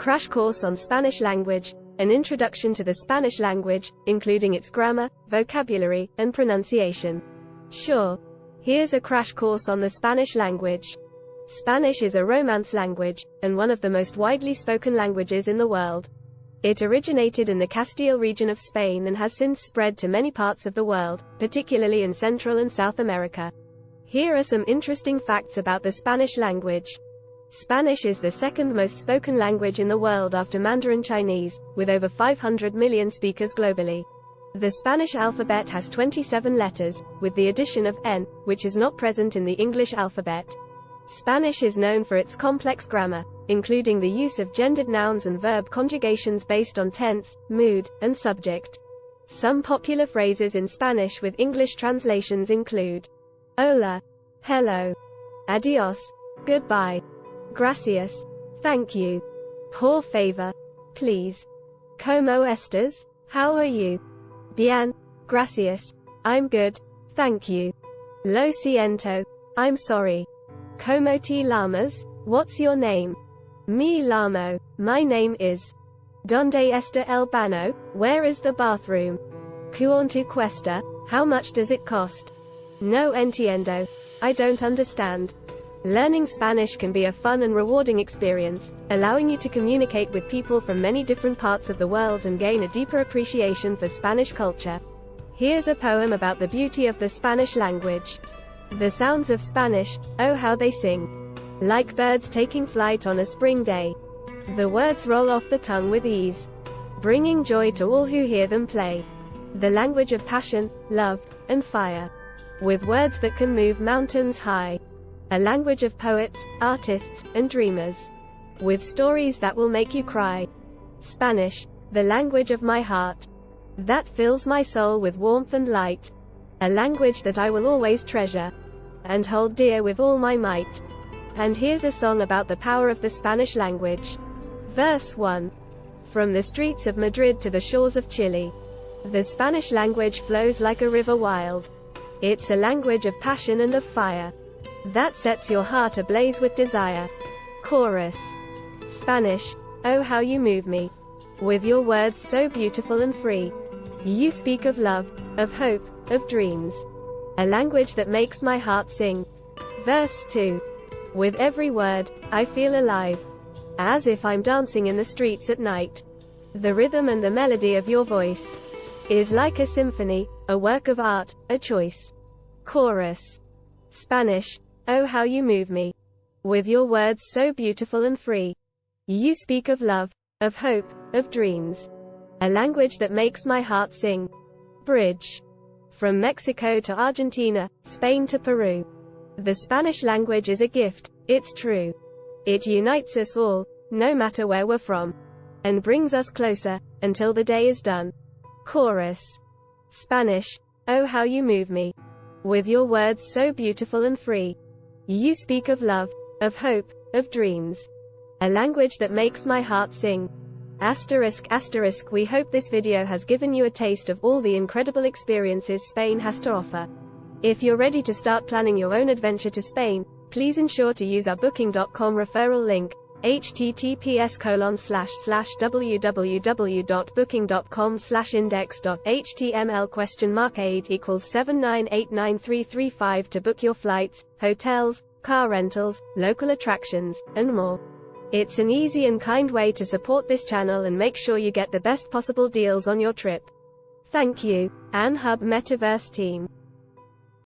Crash course on Spanish language, an introduction to the Spanish language, including its grammar, vocabulary, and pronunciation. Sure. Here's a crash course on the Spanish language. Spanish is a Romance language, and one of the most widely spoken languages in the world. It originated in the Castile region of Spain and has since spread to many parts of the world, particularly in Central and South America. Here are some interesting facts about the Spanish language. Spanish is the second most spoken language in the world after Mandarin Chinese, with over 500 million speakers globally. The Spanish alphabet has 27 letters, with the addition of N, which is not present in the English alphabet. Spanish is known for its complex grammar, including the use of gendered nouns and verb conjugations based on tense, mood, and subject. Some popular phrases in Spanish with English translations include hola, hello, adios, goodbye, gracias, thank you, por favor, please, ¿Cómo estás? How are you? Bien, gracias, I'm good, thank you. Lo siento, I'm sorry. ¿Cómo te llamas? What's your name? Me llamo, my name is. ¿Dónde está el baño? Where is the bathroom? ¿Cuánto cuesta? How much does it cost? No entiendo, I don't understand. Learning Spanish can be a fun and rewarding experience, allowing you to communicate with people from many different parts of the world and gain a deeper appreciation for Spanish culture. Here's a poem about the beauty of the Spanish language. The sounds of Spanish, oh how they sing. Like birds taking flight on a spring day. The words roll off the tongue with ease, bringing joy to all who hear them play. The language of passion, love, and fire. With words that can move mountains high. A language of poets, artists, and dreamers. With stories that will make you cry. Spanish, the language of my heart. That fills my soul with warmth and light. A language that I will always treasure and hold dear with all my might. And here's a song about the power of the Spanish language. Verse 1. From the streets of Madrid to the shores of Chile. The Spanish language flows like a river wild. It's a language of passion and of fire that sets your heart ablaze with desire. Chorus. Spanish, oh how you move me. With your words so beautiful and free. You speak of love, of hope, of dreams. A language that makes my heart sing. Verse 2. With every word, I feel alive. As if I'm dancing in the streets at night. The rhythm and the melody of your voice is like a symphony, a work of art, a choice. Chorus. Spanish, oh how you move me. With your words so beautiful and free. You speak of love, of hope, of dreams. A language that makes my heart sing. Bridge. From Mexico to Argentina, Spain to Peru. The Spanish language is a gift, it's true. It unites us all, no matter where we're from. And brings us closer, until the day is done. Chorus. Spanish, oh how you move me. With your words so beautiful and free. You speak of love, of hope, of dreams. A language that makes my heart sing. Asterisk asterisk. We hope this video has given you a taste of all the incredible experiences Spain has to offer. If you're ready to start planning your own adventure to Spain, please ensure to use our booking.com referral link, https://www.booking.com/index.html?8 equals 7989335 to book your flights, hotels, car rentals, local attractions, and more. It's an easy and kind way to support this channel and make sure you get the best possible deals on your trip. Thank you, Hub Metaverse team.